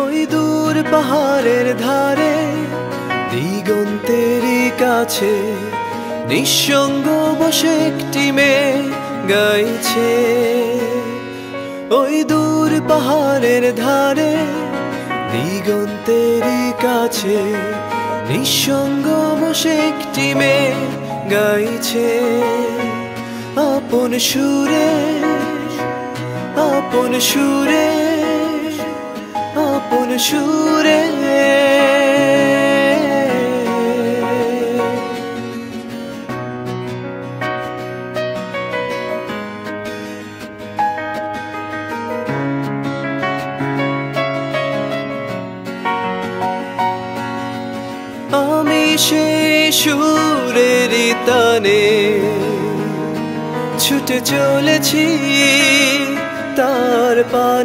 ওই দূর পাহাড়ের ধারে দিগন্তেরই কাছে নিঃসঙ্গ বসে একটি মেয়ে গাইছে। ওই দূর পাহাড়ের ধারে দিগন্তেরই কাছে নিঃসঙ্গ বসে একটি মেয়ে গাইছে। আপন সুরে আপন সুরে আপন সুরে আমি সেই সুরের তানে ছুটে চলেছি তার পানে।